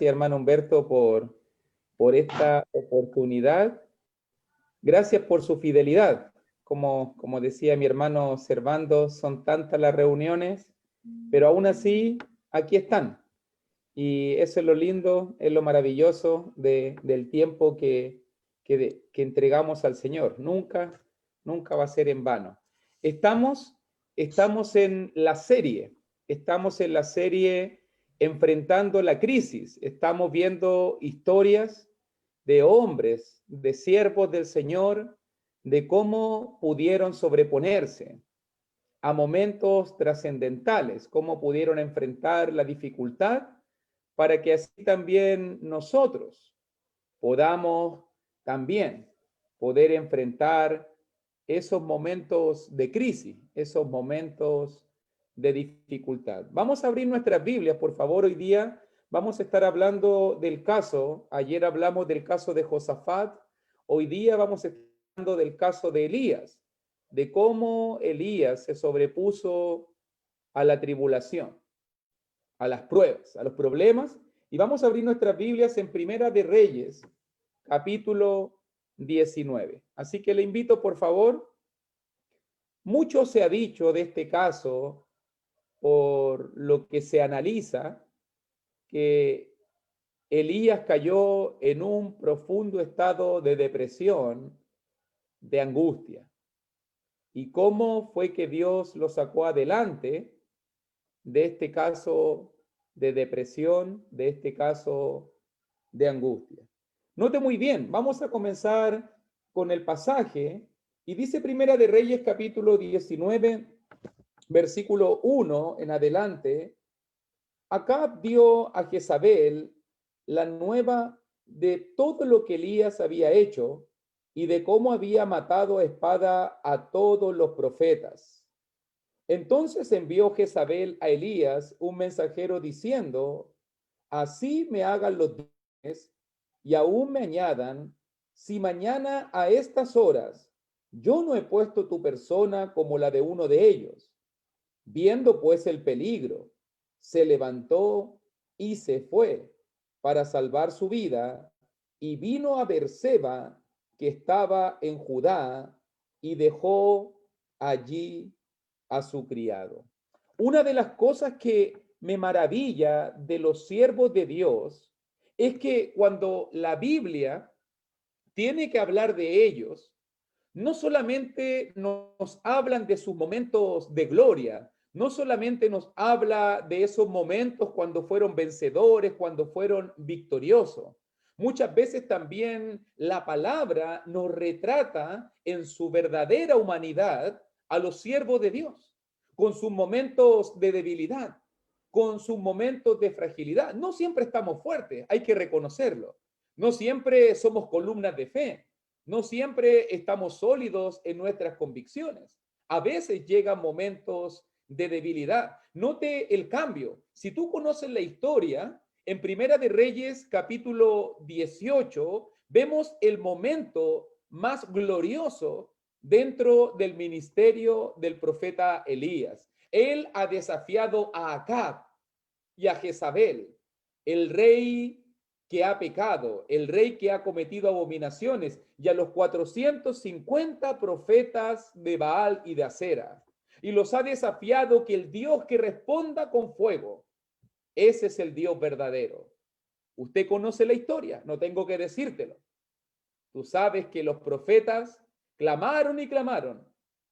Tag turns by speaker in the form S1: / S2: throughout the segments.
S1: hermano Humberto, por esta oportunidad. Gracias por su fidelidad. Como decía mi hermano Servando, son tantas las reuniones, pero aún así aquí están. Y eso es lo lindo, es lo maravilloso del tiempo que entregamos al Señor. Nunca va a ser en vano. Estamos, estamos en la serie enfrentando la crisis. Estamos viendo historias de hombres, de siervos del Señor, de cómo pudieron sobreponerse a momentos trascendentales, cómo pudieron enfrentar la dificultad para que así también nosotros podamos también poder enfrentar esos momentos de crisis, esos momentos de dificultad. Vamos a abrir nuestras Biblias, por favor. Hoy día vamos a estar hablando del caso. Ayer hablamos del caso de Josafat. Hoy día vamos a estar hablando del caso de Elías, de cómo Elías se sobrepuso a la tribulación, a las pruebas, a los problemas. Y vamos a abrir nuestras Biblias en Primera de Reyes, capítulo 19. Así que le invito, por favor. Mucho se ha dicho de este caso por lo que se analiza, que Elías cayó en un profundo estado de depresión, de angustia. Y cómo fue que Dios lo sacó adelante de este caso de depresión, de este caso de angustia. Note muy bien, vamos a comenzar con el pasaje y dice Primera de Reyes capítulo 19, versículo 1 en adelante. Acab dio a Jezabel la nueva de todo lo que Elías había hecho y de cómo había matado a espada a todos los profetas. Entonces envió Jezabel a Elías un mensajero diciendo: así me hagan los dioses y aún me añadan, si mañana a estas horas yo no he puesto tu persona como la de uno de ellos. Viendo pues el peligro, se levantó y se fue para salvar su vida y vino a Berseba, que estaba en Judá, y dejó allí a su criado. Una de las cosas que me maravilla de los siervos de Dios es que cuando la Biblia tiene que hablar de ellos, no solamente nos hablan de sus momentos de gloria, no solamente nos habla de esos momentos cuando fueron vencedores, cuando fueron victoriosos. Muchas veces también la palabra nos retrata en su verdadera humanidad a los siervos de Dios, con sus momentos de debilidad, con sus momentos de fragilidad. No siempre estamos fuertes, hay que reconocerlo. No siempre somos columnas de fe. No siempre estamos sólidos en nuestras convicciones. A veces llegan momentos de debilidad. Note el cambio. Si tú conoces la historia, en Primera de Reyes, capítulo 18, vemos el momento más glorioso dentro del ministerio del profeta Elías. Él ha desafiado a Acab y a Jezabel, el rey que ha pecado, el rey que ha cometido abominaciones, y a los 450 profetas de Baal y de Acera. Y los ha desafiado que el Dios que responda con fuego, ese es el Dios verdadero. Usted conoce la historia, no tengo que decírtelo. Tú sabes que los profetas clamaron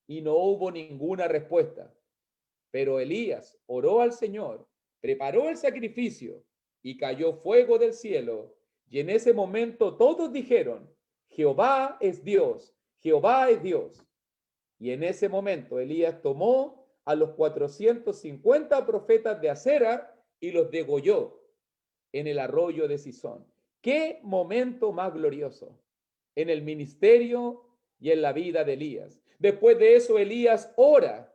S1: y no hubo ninguna respuesta. Pero Elías oró al Señor, preparó el sacrificio y cayó fuego del cielo. Y en ese momento todos dijeron: Jehová es Dios, Jehová es Dios. Y en ese momento Elías tomó a los 450 profetas de Acera y los degolló en el arroyo de Sison. Qué momento más glorioso en el ministerio y en la vida de Elías. Después de eso, Elías ora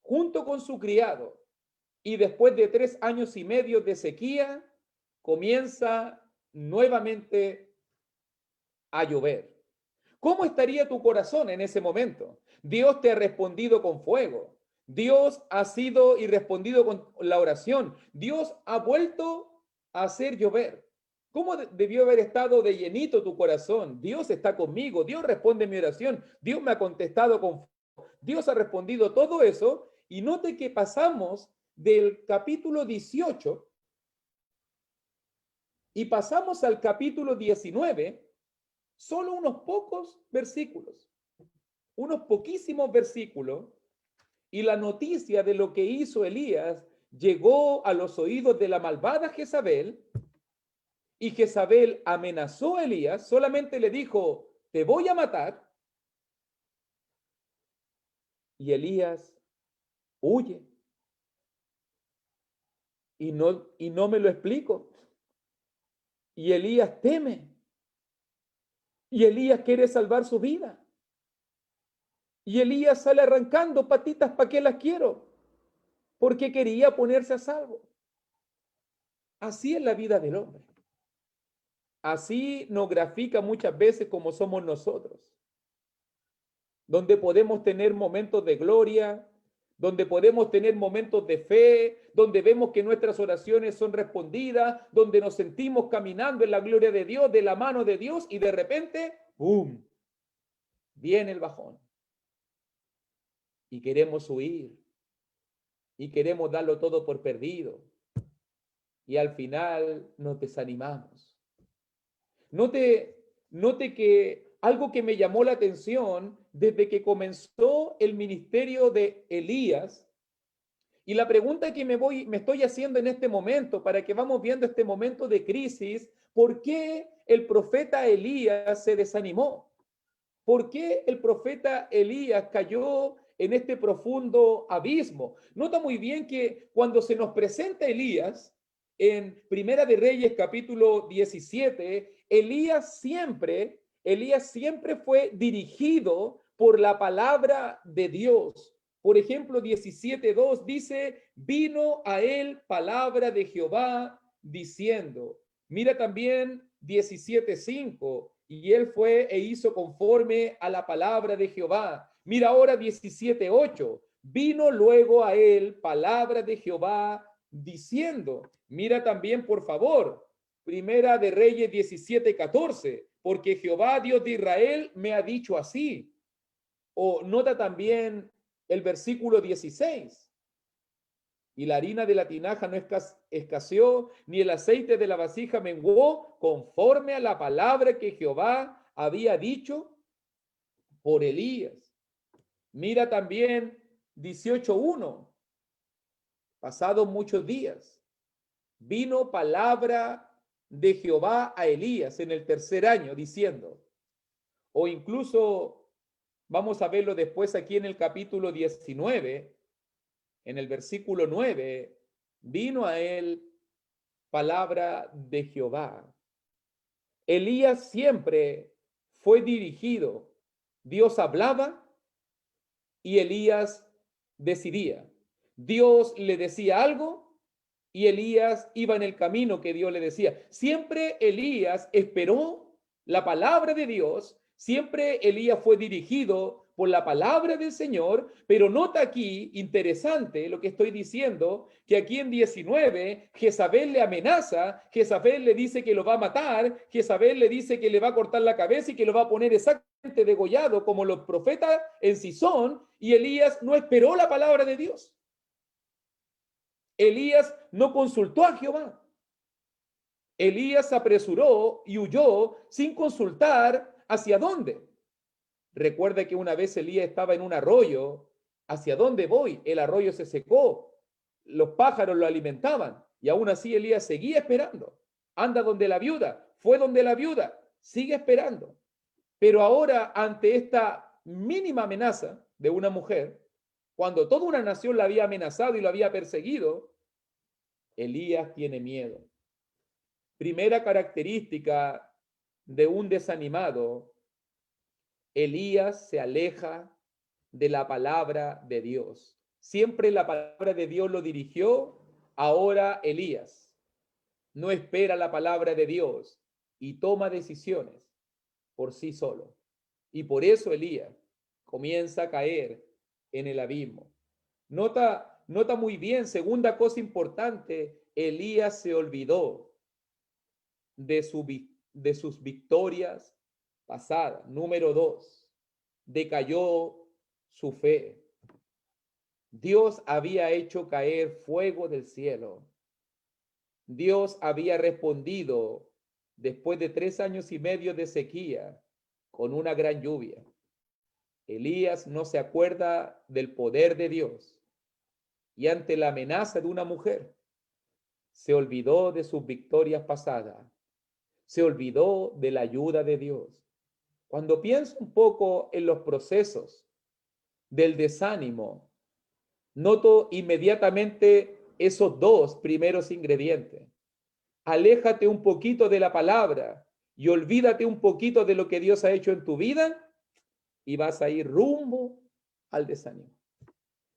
S1: junto con su criado, y después de 3 años y medio de sequía, comienza nuevamente a llover. ¿Cómo estaría tu corazón en ese momento? Dios te ha respondido con fuego. Dios ha sido y respondido con la oración. Dios ha vuelto a hacer llover? ¿Cómo debió haber estado de llenito tu corazón? Dios está conmigo, Dios responde mi oración, Dios me ha contestado con... Dios ha respondido todo eso, y note que pasamos del capítulo 18 y pasamos al capítulo 19, solo unos pocos versículos, unos poquísimos versículos, y la noticia de lo que hizo Elías llegó a los oídos de la malvada Jezabel, y Jezabel amenazó a Elías, solamente le dijo, te voy a matar, y Elías huye, y no me lo explico, y Elías teme, y Elías quiere salvar su vida, y Elías sale arrancando patitas, ¿para qué las quiero? Porque quería ponerse a salvo. Así es la vida del hombre. Así nos grafica muchas veces como somos nosotros, donde podemos tener momentos de gloria, donde podemos tener momentos de fe, donde vemos que nuestras oraciones son respondidas, donde nos sentimos caminando en la gloria de Dios, de la mano de Dios, y de repente, ¡boom!, viene el bajón. Y queremos huir, y queremos darlo todo por perdido, y al final nos desanimamos. Note que algo que me llamó la atención desde que comenzó el ministerio de Elías, y la pregunta que me estoy haciendo en este momento, para que vamos viendo este momento de crisis, ¿por qué el profeta Elías se desanimó? ¿Por qué el profeta Elías cayó en este profundo abismo? Nota muy bien que cuando se nos presenta Elías en Primera de Reyes capítulo 17, Elías siempre fue dirigido por la palabra de Dios. Por ejemplo, 17:2 dice, vino a él palabra de Jehová diciendo. Mira también 17:5, y él fue e hizo conforme a la palabra de Jehová. Mira ahora 17:8, vino luego a él palabra de Jehová diciendo. Mira también, por favor, Primera de Reyes 17:14, porque Jehová Dios de Israel me ha dicho así. O nota también el versículo 16. Y la harina de la tinaja no escaseó, ni el aceite de la vasija menguó, conforme a la palabra que Jehová había dicho por Elías. Mira también 18:1. Pasados muchos días, vino palabra de Jehová a Elías en el tercer año, diciendo, o incluso vamos a verlo después aquí en el capítulo 19, en el versículo 9, vino a él palabra de Jehová. Elías siempre fue dirigido. Dios hablaba y Elías decidía. Dios le decía algo y Elías iba en el camino que Dios le decía. Siempre Elías esperó la palabra de Dios, siempre Elías fue dirigido por la palabra del Señor, pero nota aquí, interesante lo que estoy diciendo, que aquí en 19, Jezabel le amenaza, Jezabel le dice que lo va a matar, Jezabel le dice que le va a cortar la cabeza y que lo va a poner exactamente degollado como los profetas en sí son, y Elías no esperó la palabra de Dios. Elías no consultó a Jehová. Elías se apresuró y huyó sin consultar hacia dónde. Recuerda que una vez Elías estaba en un arroyo. ¿Hacia dónde voy? El arroyo se secó. Los pájaros lo alimentaban. Y aún así Elías seguía esperando. Anda donde la viuda. Fue donde la viuda. Sigue esperando. Pero ahora, ante esta mínima amenaza de una mujer, cuando toda una nación la había amenazado y lo había perseguido, Elías tiene miedo. Primera característica de un desanimado: Elías se aleja de la palabra de Dios. Siempre la palabra de Dios lo dirigió. Ahora Elías no espera la palabra de Dios y toma decisiones por sí solo. Y por eso Elías comienza a caer en el abismo. Nota muy bien, segunda cosa importante, Elías se olvidó. de sus victorias pasadas. Número 2, decayó su fe. Dios había hecho caer fuego del cielo. Dios había respondido después de 3 años y medio de sequía con una gran lluvia. Elías no se acuerda del poder de Dios y ante la amenaza de una mujer se olvidó de sus victorias pasadas, se olvidó de la ayuda de Dios. Cuando pienso un poco en los procesos del desánimo, noto inmediatamente esos 2 primeros ingredientes. Aléjate un poquito de la palabra y olvídate un poquito de lo que Dios ha hecho en tu vida y vas a ir rumbo al desánimo.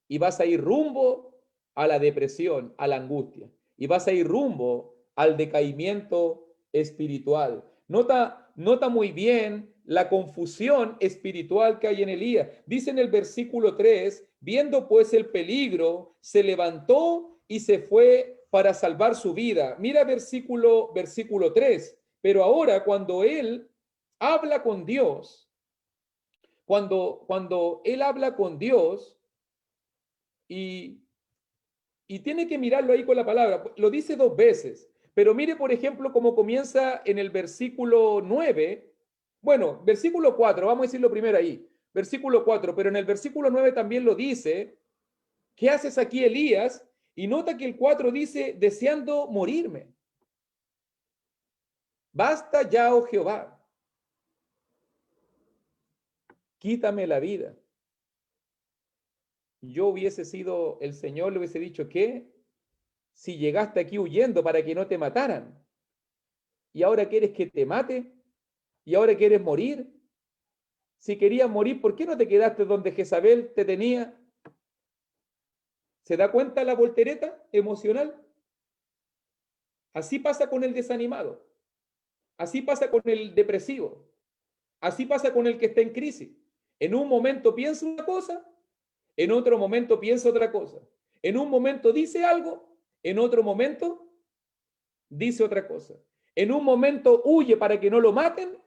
S1: Y vas a ir rumbo a la depresión, a la angustia. Y vas a ir rumbo al decaimiento espiritual. Nota muy bien la confusión espiritual que hay en Elías. Dice en el versículo 3, viendo pues el peligro, se levantó y se fue para salvar su vida. Mira versículo 3. Pero ahora cuando él habla con Dios, cuando él habla con Dios y tiene que mirarlo ahí con la palabra, lo dice 2 veces, pero mire por ejemplo cómo comienza en el versículo 9, bueno, versículo 4, vamos a decirlo primero ahí, versículo 4, pero en el versículo 9 también lo dice, ¿qué haces aquí, Elías? Y nota que el 4 dice, deseando morirme. Basta ya, oh Jehová, quítame la vida. Yo hubiese sido el Señor, le hubiese dicho, ¿qué? Si llegaste aquí huyendo para que no te mataran, y ahora quieres que te mate, y ahora quieres morir. Si querías morir, ¿por qué no te quedaste donde Jezabel te tenía? ¿Se da cuenta la voltereta emocional? Así pasa con el desanimado, así pasa con el depresivo, así pasa con el que está en crisis. En un momento piensa una cosa, en otro momento piensa otra cosa. En un momento dice algo, en otro momento dice otra cosa. En un momento huye para que no lo maten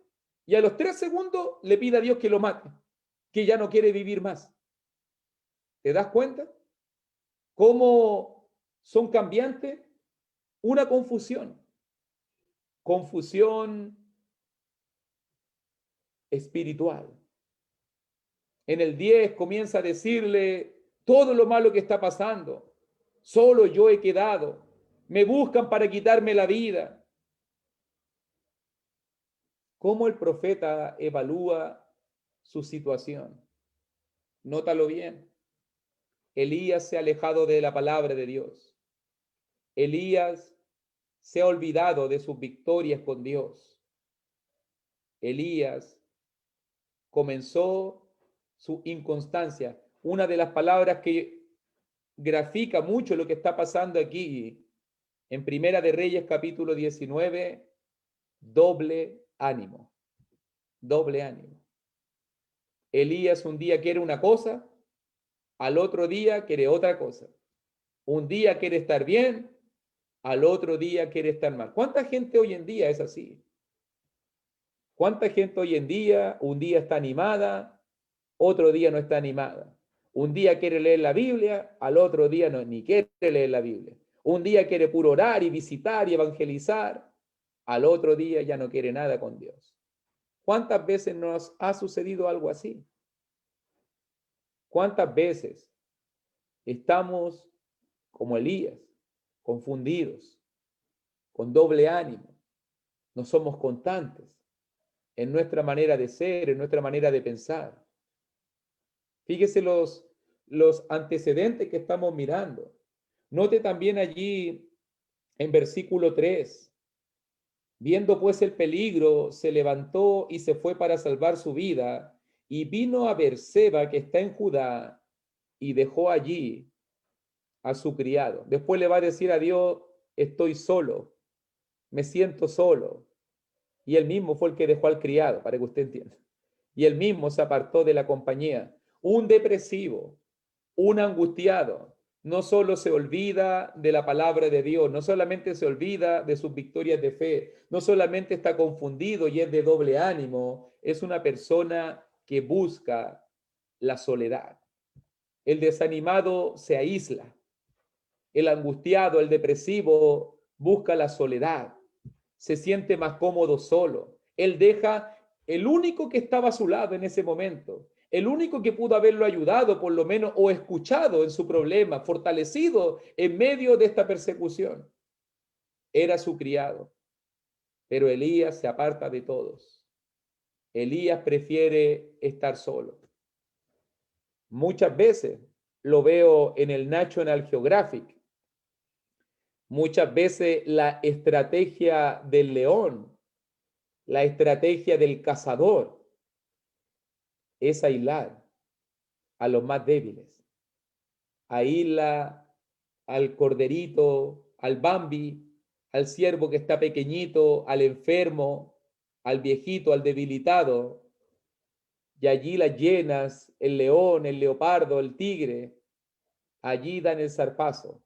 S1: y a los 3 segundos le pide a Dios que lo mate, que ya no quiere vivir más. ¿Te das cuenta? ¿Cómo son cambiantes? Una confusión. Confusión espiritual. En el 10 comienza a decirle todo lo malo que está pasando. Solo yo he quedado. Me buscan para quitarme la vida. ¿Cómo el profeta evalúa su situación? Nótalo bien. Elías se ha alejado de la palabra de Dios. Elías se ha olvidado de sus victorias con Dios. Elías comenzó su inconstancia. Una de las palabras que grafica mucho lo que está pasando aquí en Primera de Reyes capítulo 19, doble ánimo. Doble ánimo. Elías un día quiere una cosa, al otro día quiere otra cosa. Un día quiere estar bien, al otro día quiere estar mal. ¿Cuánta gente hoy en día es así? ¿Cuánta gente hoy en día, un día está animada, otro día no está animada? Un día quiere leer la Biblia, al otro día no, ni quiere leer la Biblia. Un día quiere puro orar y visitar y evangelizar, al otro día ya no quiere nada con Dios. ¿Cuántas veces nos ha sucedido algo así? ¿Cuántas veces estamos como Elías, confundidos, con doble ánimo? No somos constantes en nuestra manera de ser, en nuestra manera de pensar. Fíjese los antecedentes que estamos mirando. Note también allí en versículo 3, viendo pues el peligro, se levantó y se fue para salvar su vida, y vino a Berseba, que está en Judá, y dejó allí a su criado. Después le va a decir a Dios, estoy solo, me siento solo. Y él mismo fue el que dejó al criado, para que usted entienda. Y él mismo se apartó de la compañía. Un depresivo, un angustiado, no solo se olvida de la palabra de Dios, no solamente se olvida de sus victorias de fe, no solamente está confundido y es de doble ánimo, es una persona que busca la soledad. El desanimado se aísla, el angustiado, el depresivo busca la soledad, se siente más cómodo solo. Él deja el único que estaba a su lado en ese momento, el único que pudo haberlo ayudado por lo menos o escuchado en su problema, fortalecido en medio de esta persecución, era su criado. Pero Elías se aparta de todos. Elías prefiere estar solo. Muchas veces lo veo en el National Geographic. Muchas veces la estrategia del león, la estrategia del cazador, es aislar a los más débiles. Aísla al corderito, al Bambi, al ciervo que está pequeñito, al enfermo, al viejito, al debilitado. Y allí las hienas, el león, el leopardo, el tigre, allí dan el zarpazo.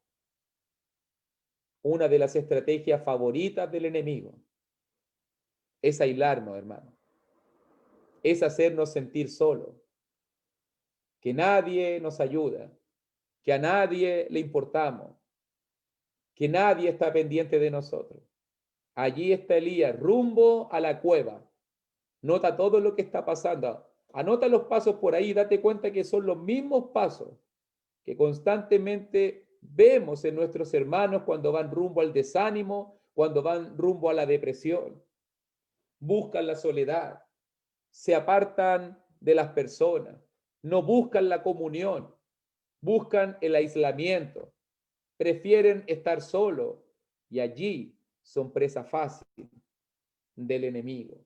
S1: Una de las estrategias favoritas del enemigo es aislarnos, hermano. Es hacernos sentir solos, que nadie nos ayuda, que a nadie le importamos, que nadie está pendiente de nosotros. Allí está Elías, rumbo a la cueva. Nota todo lo que está pasando. Anota los pasos por ahí, date cuenta que son los mismos pasos que constantemente vemos en nuestros hermanos cuando van rumbo al desánimo, cuando van rumbo a la depresión. Buscan la soledad, se apartan de las personas, no buscan la comunión, buscan el aislamiento, prefieren estar solos y allí son presa fácil del enemigo.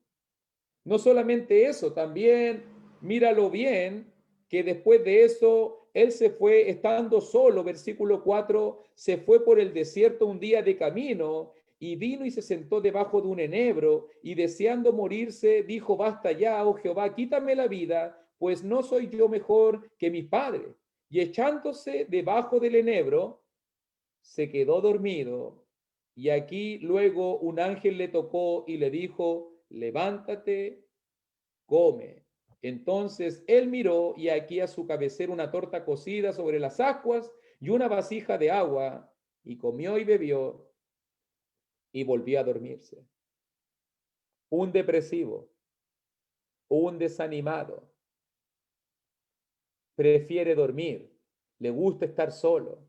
S1: No solamente eso, también míralo bien, que después de eso, él se fue estando solo, versículo 4, se fue por el desierto un día de camino y vino y se sentó debajo de un enebro y deseando morirse, dijo, basta ya, oh Jehová, quítame la vida, pues no soy yo mejor que mis padres. Y echándose debajo del enebro, se quedó dormido. Y aquí luego un ángel le tocó y le dijo, levántate, come. Entonces él miró y aquí a su cabecera una torta cocida sobre las ascuas y una vasija de agua, y comió y bebió y volvió a dormirse. Un depresivo, un desanimado, prefiere dormir, le gusta estar solo,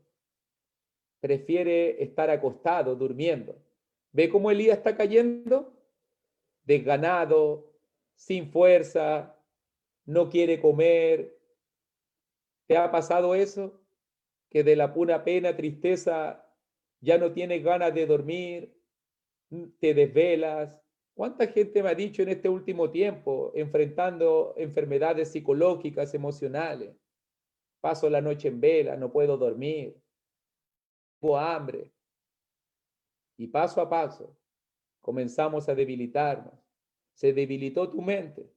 S1: prefiere estar acostado, durmiendo. ¿Ve cómo Elías está cayendo? Desganado, sin fuerza, no quiere comer. ¿Te ha pasado eso? Que de la pura pena, tristeza, ya no tienes ganas de dormir, te desvelas. ¿Cuánta gente me ha dicho en este último tiempo, enfrentando enfermedades psicológicas, emocionales? Paso la noche en vela, no puedo dormir, tengo hambre. Y paso a paso comenzamos a debilitarnos. Se debilitó tu mente,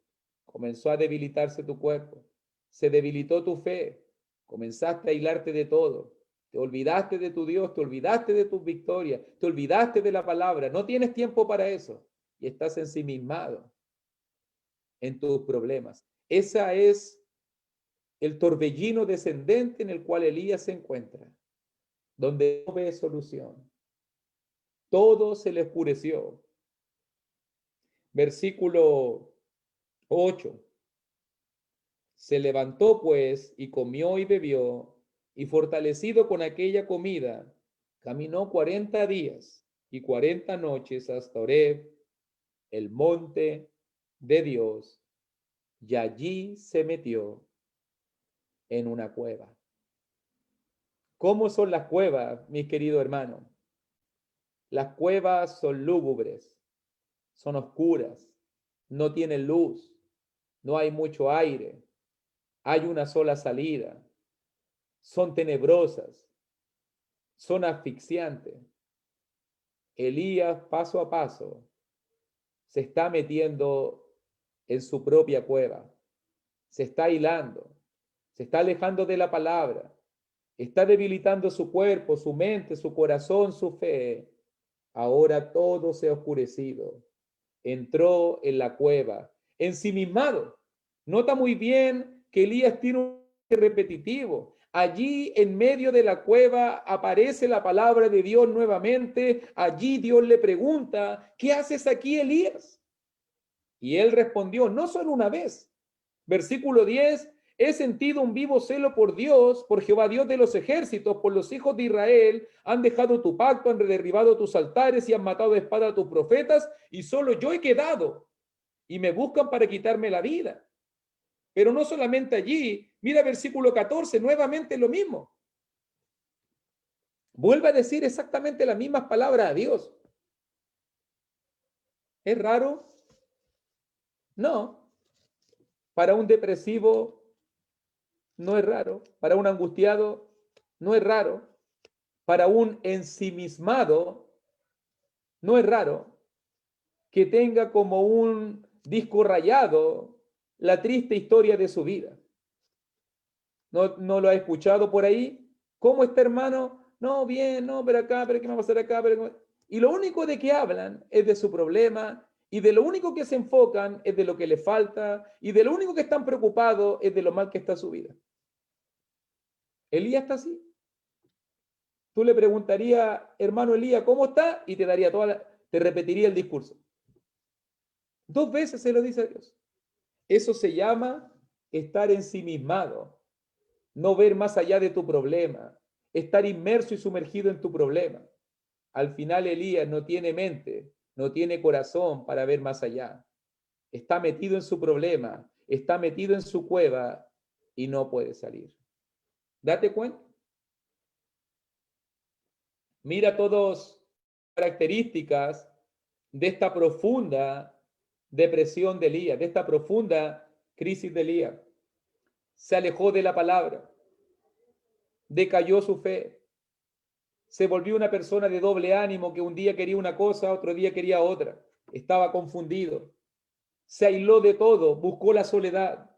S1: comenzó a debilitarse tu cuerpo, se debilitó tu fe, comenzaste a aislarte de todo, te olvidaste de tu Dios, te olvidaste de tus victorias, te olvidaste de la palabra, no tienes tiempo para eso y estás ensimismado en tus problemas. Esa es el torbellino descendente en el cual Elías se encuentra, donde no ve solución. Todo se le oscureció. Versículo 8. Se levantó pues y comió y bebió, y fortalecido con aquella comida, caminó 40 días y 40 noches hasta Horeb, el monte de Dios, y allí se metió en una cueva. ¿Cómo son las cuevas, mis queridos hermanos? Las cuevas son lúgubres, son oscuras, no tienen luz, no hay mucho aire, hay una sola salida, son tenebrosas, son asfixiantes. Elías, paso a paso, se está metiendo en su propia cueva, se está hilando, se está alejando de la palabra, está debilitando su cuerpo, su mente, su corazón, su fe. Ahora todo se ha oscurecido. Entró en la cueva, ensimismado. Nota muy bien que Elías tiene un repetitivo. Allí en medio de la cueva aparece la palabra de Dios nuevamente. Allí Dios le pregunta, ¿qué haces aquí, Elías? Y él respondió, no solo una vez. Versículo 10, he sentido un vivo celo por Dios, por Jehová Dios de los ejércitos, por los hijos de Israel. Han dejado tu pacto, han derribado tus altares y han matado de espada a tus profetas, y solo yo he quedado, y me buscan para quitarme la vida. Pero no solamente allí, mira versículo 14, nuevamente lo mismo. Vuelve a decir exactamente las mismas palabras a Dios. ¿Es raro? No. Para un depresivo no es raro. Para un angustiado no es raro. Para un ensimismado no es raro que tenga como un disco rayado la triste historia de su vida. ¿No lo ha escuchado por ahí? ¿Cómo está, hermano? No, bien, no, pero acá, pero qué me va a pasar acá, pero... Y lo único de que hablan es de su problema, y de lo único que se enfocan es de lo que le falta, y de lo único que están preocupados es de lo mal que está su vida. Elías está así. Tú le preguntarías, hermano Elías, ¿cómo está? Y te daría te repetiría el discurso. 2 veces se lo dice a Dios. Eso se llama estar ensimismado, no ver más allá de tu problema, estar inmerso y sumergido en tu problema. Al final Elías no tiene mente, no tiene corazón para ver más allá. Está metido en su problema, está metido en su cueva y no puede salir. Date cuenta. Mira todas características de esta profunda depresión de Elías, de esta profunda crisis de Elías. Se alejó de la palabra, decayó su fe, se volvió una persona de doble ánimo que un día quería una cosa, otro día quería otra, estaba confundido, se aisló de todo, buscó la soledad,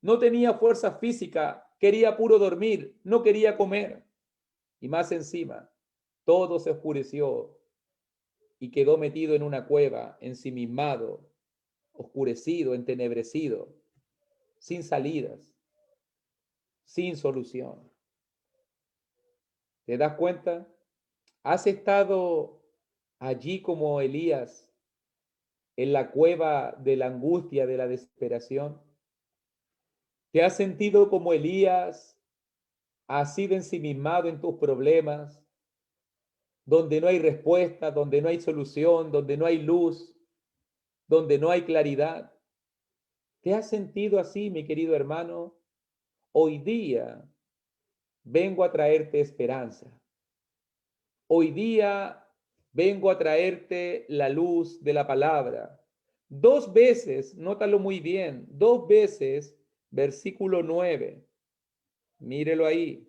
S1: no tenía fuerza física, quería puro dormir, no quería comer, y más encima, todo se oscureció y quedó metido en una cueva, ensimismado, oscurecido, entenebrecido, sin salidas, sin solución. ¿Te das cuenta? ¿Has estado allí como Elías, en la cueva de la angustia, de la desesperación? ¿Te has sentido como Elías, así de ensimismado en tus problemas, donde no hay respuesta, donde no hay solución, donde no hay luz, donde no hay claridad? ¿Te has sentido así, mi querido hermano? Hoy día vengo a traerte esperanza. Hoy día vengo a traerte la luz de la palabra. 2 veces, nótalo muy bien, 2 veces, versículo 9. Mírelo ahí.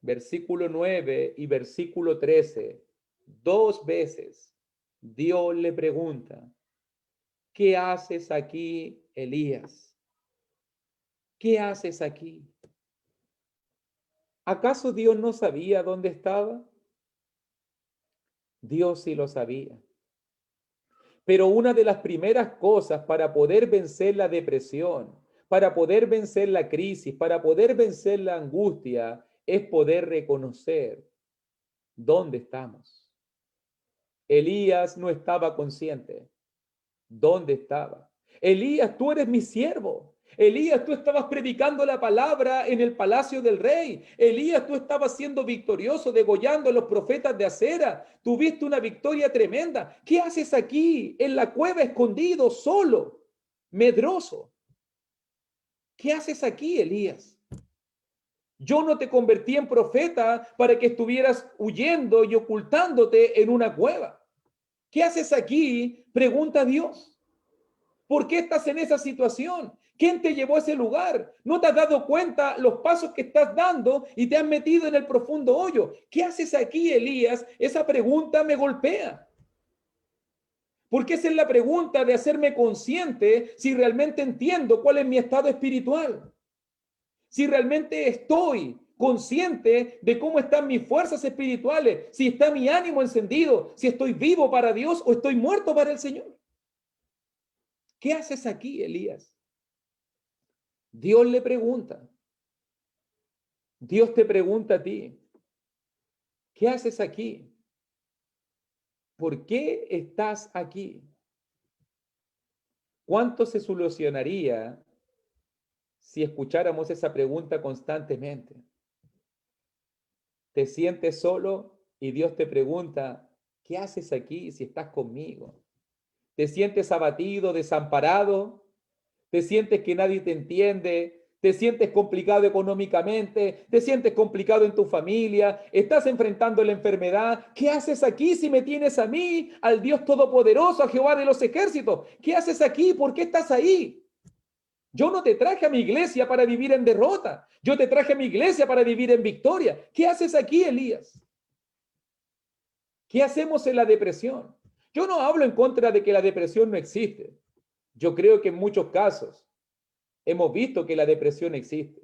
S1: Versículo 9 y versículo 13. 2 veces Dios le pregunta, ¿qué haces aquí, Elías? ¿Qué haces aquí? ¿Acaso Dios no sabía dónde estaba? Dios sí lo sabía. Pero una de las primeras cosas para poder vencer la depresión, para poder vencer la crisis, para poder vencer la angustia, es poder reconocer dónde estamos. Elías no estaba consciente. ¿Dónde estaba? Elías, tú eres mi siervo. Elías, tú estabas predicando la palabra en el palacio del rey. Elías, tú estabas siendo victorioso, degollando a los profetas de acera. Tuviste una victoria tremenda. ¿Qué haces aquí, en la cueva, escondido, solo, medroso? ¿Qué haces aquí, Elías? Yo no te convertí en profeta para que estuvieras huyendo y ocultándote en una cueva. ¿Qué haces aquí? Pregunta a Dios. ¿Por qué estás en esa situación? ¿Quién te llevó a ese lugar? ¿No te has dado cuenta los pasos que estás dando y te has metido en el profundo hoyo? ¿Qué haces aquí, Elías? Esa pregunta me golpea. Porque esa es la pregunta de hacerme consciente si realmente entiendo cuál es mi estado espiritual. Si realmente estoy consciente de cómo están mis fuerzas espirituales, si está mi ánimo encendido, si estoy vivo para Dios o estoy muerto para el Señor. ¿Qué haces aquí, Elías? Dios le pregunta. Dios te pregunta a ti. ¿Qué haces aquí? ¿Por qué estás aquí? ¿Cuánto se solucionaría si escucháramos esa pregunta constantemente? Te sientes solo y Dios te pregunta, ¿qué haces aquí si estás conmigo? Te sientes abatido, desamparado, te sientes que nadie te entiende, te sientes complicado económicamente, te sientes complicado en tu familia, estás enfrentando la enfermedad. ¿Qué haces aquí si me tienes a mí, al Dios Todopoderoso, a Jehová de los ejércitos? ¿Qué haces aquí? ¿Por qué estás ahí? Yo no te traje a mi iglesia para vivir en derrota. Yo te traje a mi iglesia para vivir en victoria. ¿Qué haces aquí, Elías? ¿Qué hacemos en la depresión? Yo no hablo en contra de que la depresión no existe. Yo creo que en muchos casos hemos visto que la depresión existe.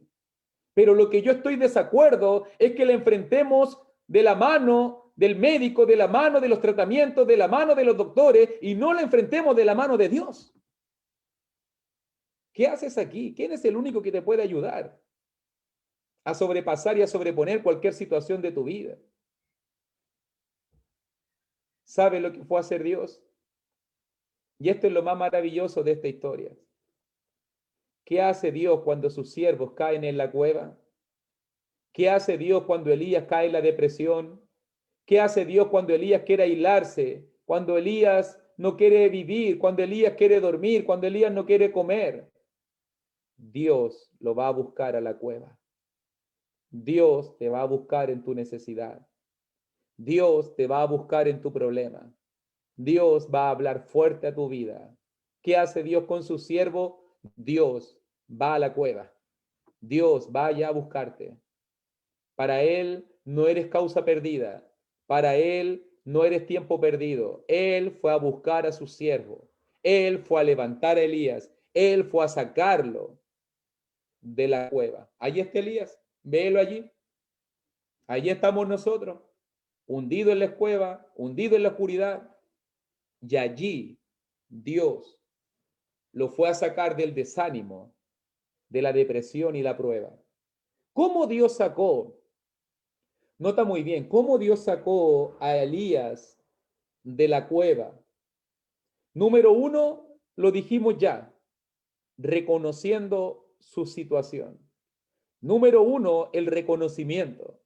S1: Pero lo que yo estoy desacuerdo es que la enfrentemos de la mano del médico, de la mano de los tratamientos, de la mano de los doctores y no la enfrentemos de la mano de Dios. ¿Qué haces aquí? ¿Quién es el único que te puede ayudar a sobrepasar y a sobreponer cualquier situación de tu vida? ¿Sabe lo que fue a hacer Dios? Y esto es lo más maravilloso de esta historia. ¿Qué hace Dios cuando sus siervos caen en la cueva? ¿Qué hace Dios cuando Elías cae en la depresión? ¿Qué hace Dios cuando Elías quiere aislarse? Cuando Elías no quiere vivir, cuando Elías quiere dormir, cuando Elías no quiere comer. Dios lo va a buscar a la cueva. Dios te va a buscar en tu necesidad. Dios te va a buscar en tu problema. Dios va a hablar fuerte a tu vida. ¿Qué hace Dios con su siervo? Dios va a la cueva. Dios va allá a buscarte. Para Él no eres causa perdida. Para Él no eres tiempo perdido. Él fue a buscar a su siervo. Él fue a levantar a Elías. Él fue a sacarlo de la cueva. Allí está Elías. Véelo allí. Allí estamos nosotros, hundidos en la cueva, hundidos en la oscuridad. Y allí Dios lo fue a sacar del desánimo, de la depresión y la prueba. ¿Cómo Dios sacó? Nota muy bien, ¿cómo Dios sacó a Elías de la cueva? Número uno, lo dijimos ya, reconociendo su situación. Número uno, el reconocimiento.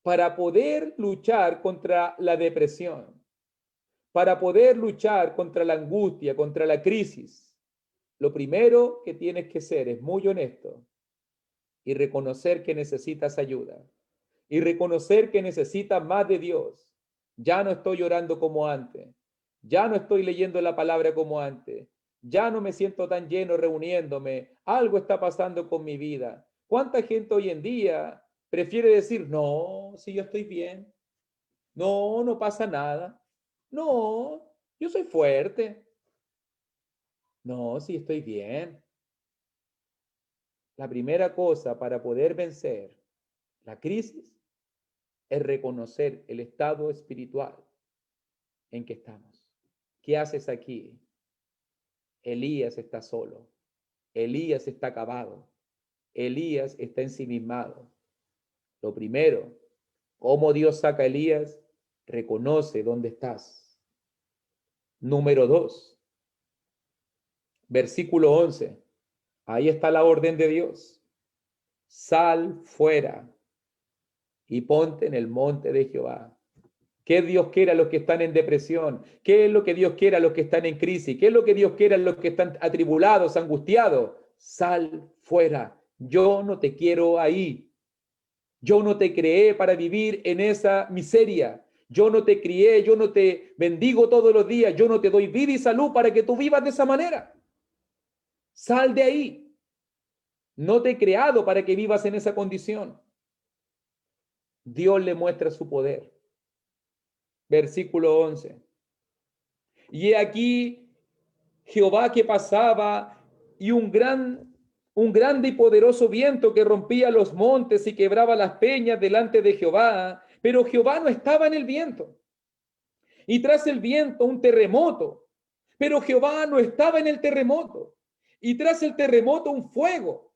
S1: Para poder luchar contra la depresión, para poder luchar contra la angustia, contra la crisis, lo primero que tienes que ser es muy honesto y reconocer que necesitas ayuda y reconocer que necesitas más de Dios. Ya no estoy orando como antes, ya no estoy leyendo la palabra como antes, ya no me siento tan lleno reuniéndome, algo está pasando con mi vida. ¿Cuánta gente hoy en día prefiere decir, no, si yo estoy bien, no, no pasa nada, no, yo soy fuerte, no, si estoy bien? La primera cosa para poder vencer la crisis es reconocer el estado espiritual en que estamos. ¿Qué haces aquí? Elías está solo. Elías está acabado. Elías está ensimismado. Lo primero, ¿cómo Dios saca a Elías? Reconoce dónde estás. Número 2, versículo 11. Ahí está la orden de Dios. Sal fuera y ponte en el monte de Jehová. ¿Qué Dios quiere a los que están en depresión? ¿Qué es lo que Dios quiere a los que están en crisis? ¿Qué es lo que Dios quiere a los que están atribulados, angustiados? Sal fuera. Yo no te quiero ahí. Yo no te creé para vivir en esa miseria. Yo no te crié, yo no te bendigo todos los días. Yo no te doy vida y salud para que tú vivas de esa manera. Sal de ahí. No te he creado para que vivas en esa condición. Dios le muestra su poder. Versículo 11. Y he aquí Jehová que pasaba y un gran un grande y poderoso viento que rompía los montes y quebraba las peñas delante de Jehová, pero Jehová no estaba en el viento. Y tras el viento un terremoto, pero Jehová no estaba en el terremoto. Y tras el terremoto un fuego,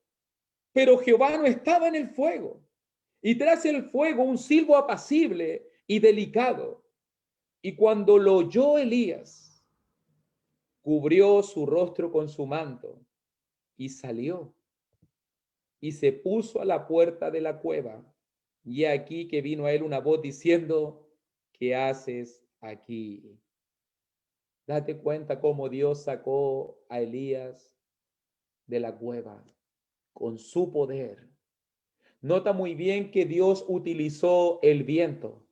S1: pero Jehová no estaba en el fuego. Y tras el fuego un silbo apacible y delicado. Y cuando lo oyó Elías, cubrió su rostro con su manto y salió y se puso a la puerta de la cueva. Y aquí que vino a él una voz diciendo, ¿qué haces aquí? Date cuenta cómo Dios sacó a Elías de la cueva con su poder. Nota muy bien que Dios utilizó el viento.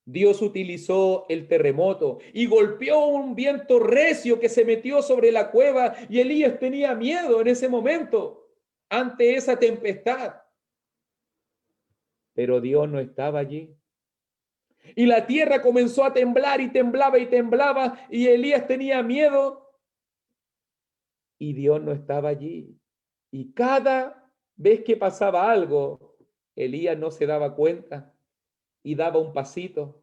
S1: Dios utilizó el terremoto y golpeó un viento recio que se metió sobre la cueva y Elías tenía miedo en ese momento ante esa tempestad. Pero Dios no estaba allí. Y la tierra comenzó a temblar y temblaba y temblaba y Elías tenía miedo y Dios no estaba allí. Y cada vez que pasaba algo, Elías no se daba cuenta y daba un pasito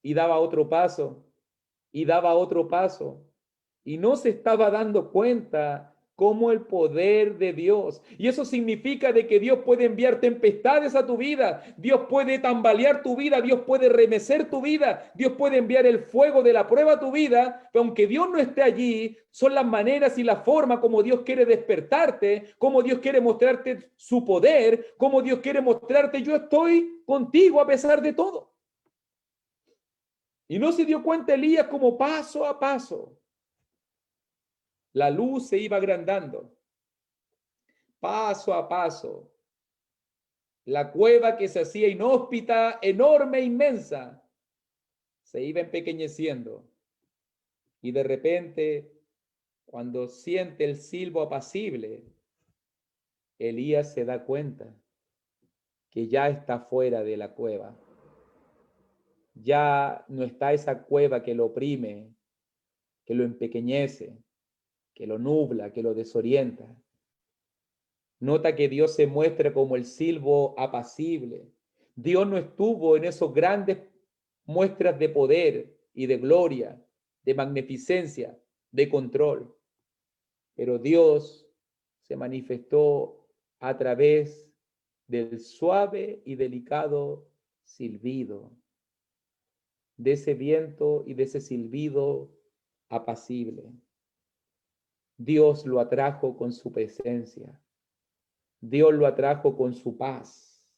S1: y daba otro paso y daba otro paso y no se estaba dando cuenta cómo el poder de Dios. Y eso significa de que Dios puede enviar tempestades a tu vida, Dios puede tambalear tu vida, Dios puede remecer tu vida, Dios puede enviar el fuego de la prueba a tu vida, pero aunque Dios no esté allí, son las maneras y la forma como Dios quiere despertarte, como Dios quiere mostrarte su poder, como Dios quiere mostrarte, yo estoy contigo a pesar de todo. Y no se dio cuenta Elías como paso a paso la luz se iba agrandando, paso a paso. La cueva que se hacía inhóspita, enorme, inmensa, se iba empequeñeciendo. Y de repente, cuando siente el silbo apacible, Elías se da cuenta que ya está fuera de la cueva. Ya no está esa cueva que lo oprime, que lo empequeñece, que lo nubla, que lo desorienta. Nota que Dios se muestra como el silbo apacible. Dios no estuvo en esos grandes muestras de poder y de gloria, de magnificencia, de control. Pero Dios se manifestó a través del suave y delicado silbido, de ese viento y de ese silbido apacible. Dios lo atrajo con su presencia. Dios lo atrajo con su paz.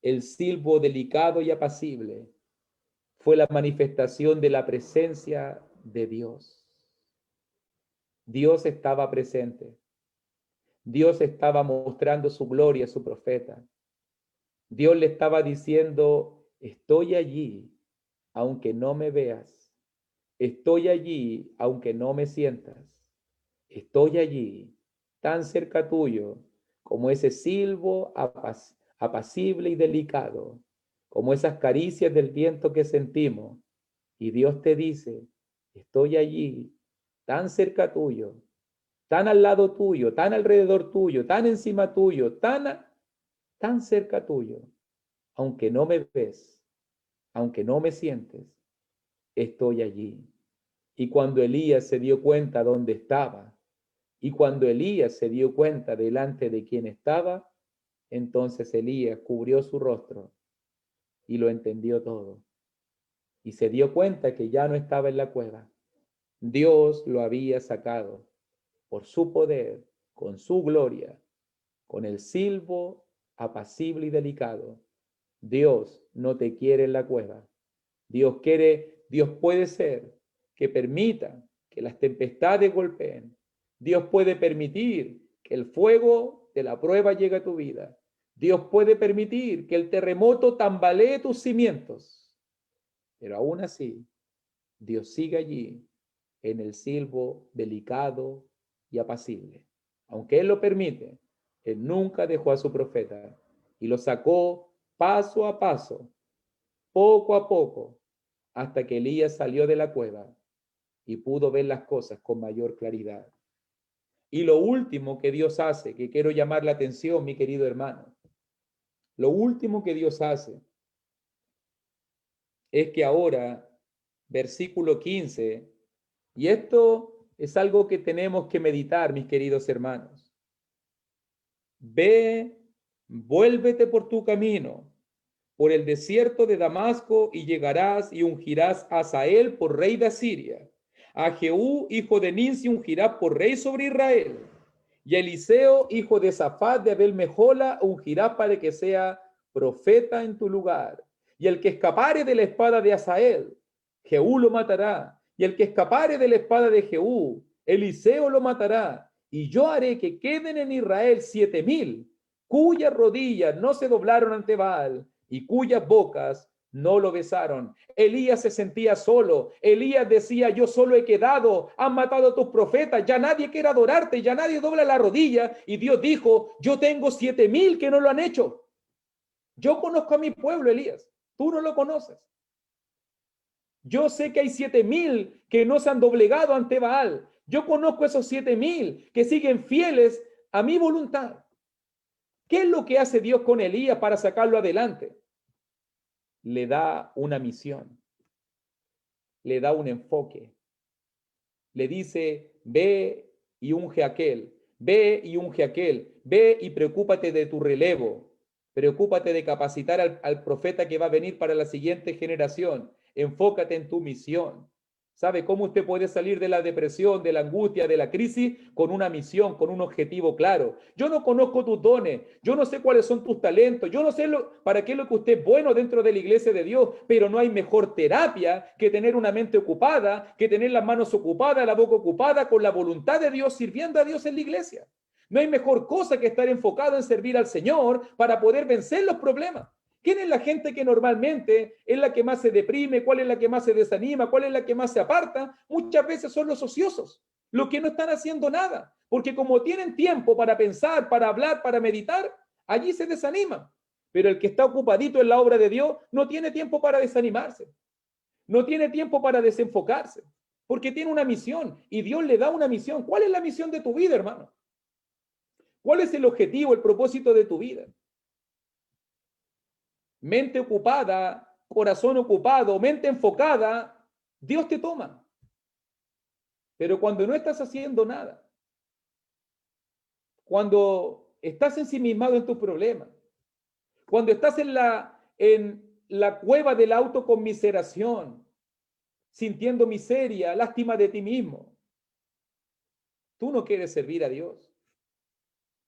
S1: El silbo delicado y apacible fue la manifestación de la presencia de Dios. Dios estaba presente. Dios estaba mostrando su gloria a su profeta. Dios le estaba diciendo, estoy allí, aunque no me veas. Estoy allí, aunque no me sientas. Estoy allí, tan cerca tuyo, como ese silbo apacible y delicado, como esas caricias del viento que sentimos. Y Dios te dice, estoy allí, tan cerca tuyo, tan al lado tuyo, tan alrededor tuyo, tan encima tuyo, tan cerca tuyo, aunque no me ves, aunque no me sientes, estoy allí. Y cuando Elías se dio cuenta dónde estaba, y cuando Elías se dio cuenta delante de quién estaba, entonces Elías cubrió su rostro y lo entendió todo. Y se dio cuenta que ya no estaba en la cueva. Dios lo había sacado por su poder, con su gloria, con el silbo apacible y delicado. Dios no te quiere en la cueva. Dios puede ser que permita que las tempestades golpeen. Dios puede permitir que el fuego de la prueba llegue a tu vida. Dios puede permitir que el terremoto tambalee tus cimientos. Pero aún así, Dios sigue allí en el silbo delicado y apacible. Aunque Él lo permite, Él nunca dejó a su profeta y lo sacó paso a paso, poco a poco, hasta que Elías salió de la cueva y pudo ver las cosas con mayor claridad. Y lo último que Dios hace, que quiero llamar la atención, mi querido hermano, lo último que Dios hace es que ahora, versículo 15, y esto es algo que tenemos que meditar, mis queridos hermanos. Ve, vuélvete por tu camino, por el desierto de Damasco, y llegarás y ungirás a Hazael por rey de Asiria. A Jehú, hijo de Ninsi, ungirás por rey sobre Israel. Y a Eliseo, hijo de Safat de Abel-Mejola, ungirás para que sea profeta en tu lugar. Y el que escapare de la espada de Hazael, Jehú lo matará. Y el que escapare de la espada de Jehú, Eliseo lo matará. Y yo haré que queden en Israel 7,000, cuyas rodillas no se doblaron ante Baal y cuyas bocas no lo besaron. Elías se sentía solo. Elías decía, yo solo he quedado, han matado a tus profetas, ya nadie quiere adorarte, ya nadie dobla la rodilla. Y Dios dijo, yo tengo 7,000 que no lo han hecho. Yo conozco a mi pueblo, Elías, tú no lo conoces. Yo sé que hay 7,000 que no se han doblegado ante Baal. Yo conozco esos 7,000 que siguen fieles a mi voluntad. ¿Qué es lo que hace Dios con Elías para sacarlo adelante? Le da una misión, le da un enfoque. Le dice, ve y unge a aquel, ve y unge a aquel, ve y preocúpate de tu relevo, preocúpate de capacitar al profeta que va a venir para la siguiente generación, enfócate en tu misión. ¿Sabe cómo usted puede salir de la depresión, de la angustia, de la crisis? Con una misión, con un objetivo claro. Yo no conozco tus dones, yo no sé cuáles son tus talentos, yo no sé para qué es lo que usted es bueno dentro de la iglesia de Dios, pero no hay mejor terapia que tener una mente ocupada, que tener las manos ocupadas, la boca ocupada, con la voluntad de Dios, sirviendo a Dios en la iglesia. No hay mejor cosa que estar enfocado en servir al Señor para poder vencer los problemas. ¿Quién es la gente que normalmente es la que más se deprime? ¿Cuál es la que más se desanima? ¿Cuál es la que más se aparta? Muchas veces son los ociosos, los que no están haciendo nada, porque como tienen tiempo para pensar, para hablar, para meditar, allí se desaniman. Pero el que está ocupadito en la obra de Dios no tiene tiempo para desanimarse, no tiene tiempo para desenfocarse, porque tiene una misión y Dios le da una misión. ¿Cuál es la misión de tu vida, hermano? ¿Cuál es el objetivo, el propósito de tu vida? Mente ocupada, corazón ocupado, mente enfocada, Dios te toma. Pero cuando no estás haciendo nada, cuando estás ensimismado en tus problemas, cuando estás en la cueva de la autoconmiseración, sintiendo miseria, lástima de ti mismo, tú no quieres servir a Dios.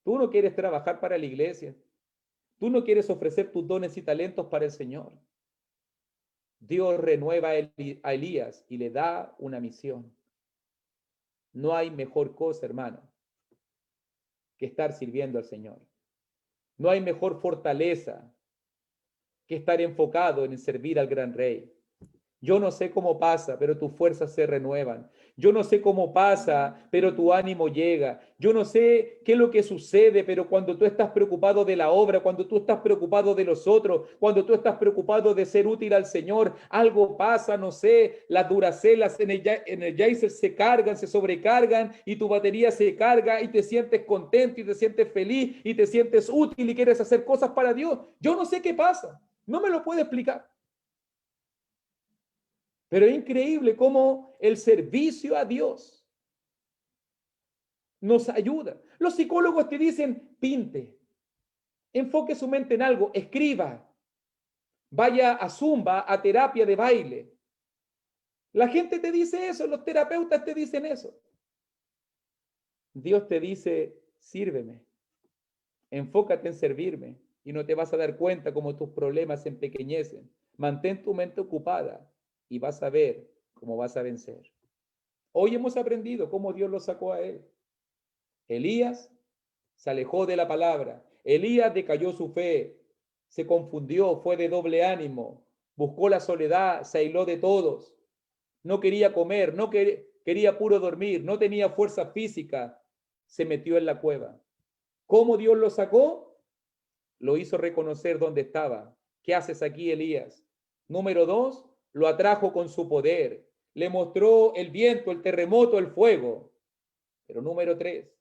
S1: Tú no quieres trabajar para la iglesia. Tú no quieres ofrecer tus dones y talentos para el Señor. Dios renueva a Elías y le da una misión. No hay mejor cosa, hermano, que estar sirviendo al Señor. No hay mejor fortaleza que estar enfocado en servir al gran Rey. Yo no sé cómo pasa, pero tus fuerzas se renuevan. Yo no sé cómo pasa, pero tu ánimo llega. Yo no sé qué es lo que sucede, pero cuando tú estás preocupado de la obra, cuando tú estás preocupado de los otros, cuando tú estás preocupado de ser útil al Señor, algo pasa, no sé, las duracelas en el Energizer se cargan, se sobrecargan y tu batería se carga y te sientes contento y te sientes feliz y te sientes útil y quieres hacer cosas para Dios. Yo no sé qué pasa, no me lo puedo explicar. Pero es increíble cómo el servicio a Dios nos ayuda. Los psicólogos te dicen, pinte, enfoque su mente en algo, escriba, vaya a zumba, a terapia de baile. La gente te dice eso, los terapeutas te dicen eso. Dios te dice, sírveme, enfócate en servirme y no te vas a dar cuenta cómo tus problemas se empequeñecen. Mantén tu mente ocupada y vas a ver cómo vas a vencer. Hoy hemos aprendido cómo Dios lo sacó a él. Elías se alejó de la palabra. Elías decayó su fe, se confundió, fue de doble ánimo, buscó la soledad, se aisló de todos. No quería comer, no quería puro dormir, no tenía fuerza física. Se metió en la cueva. ¿Cómo Dios lo sacó? Lo hizo reconocer dónde estaba. ¿Qué haces aquí, Elías? Número 2, lo atrajo con su poder. Le mostró el viento, el terremoto, el fuego. Pero número 3,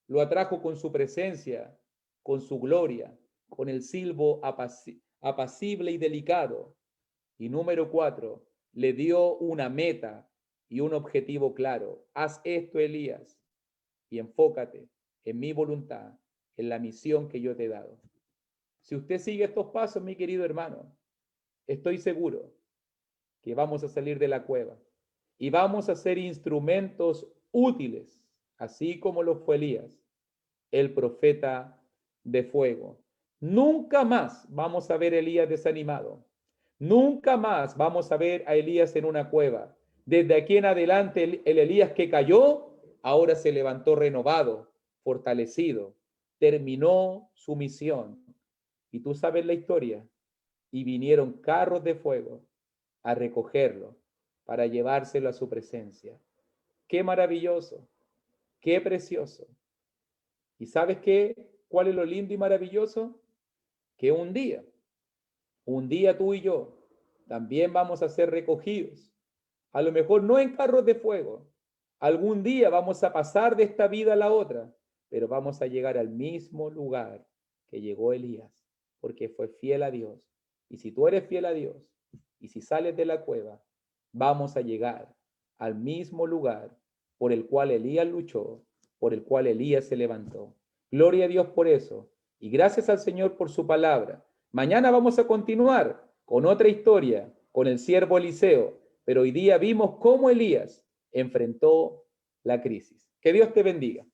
S1: lo atrajo con su presencia, con su gloria, con el silbo apacible y delicado. Y número 4, le dio una meta y un objetivo claro. Haz esto, Elías, y enfócate en mi voluntad, en la misión que yo te he dado. Si usted sigue estos pasos, mi querido hermano, estoy seguro que vamos a salir de la cueva y vamos a ser instrumentos útiles, así como lo fue Elías, el profeta de fuego. Nunca más vamos a ver a Elías desanimado. Nunca más vamos a ver a Elías en una cueva. Desde aquí en adelante, el Elías que cayó, ahora se levantó renovado, fortalecido, terminó su misión. Y tú sabes la historia. Y vinieron carros de fuego a recogerlo para llevárselo a su presencia. Qué maravilloso, qué precioso. ¿Y sabes qué? ¿Cuál es lo lindo y maravilloso? Que un día tú y yo también vamos a ser recogidos. A lo mejor no en carros de fuego. Algún día vamos a pasar de esta vida a la otra, pero vamos a llegar al mismo lugar que llegó Elías, porque fue fiel a Dios. Y si tú eres fiel a Dios, y si sales de la cueva, vamos a llegar al mismo lugar por el cual Elías luchó, por el cual Elías se levantó. Gloria a Dios por eso. Y gracias al Señor por su palabra. Mañana vamos a continuar con otra historia, con el siervo Eliseo, pero hoy día vimos cómo Elías enfrentó la crisis. Que Dios te bendiga.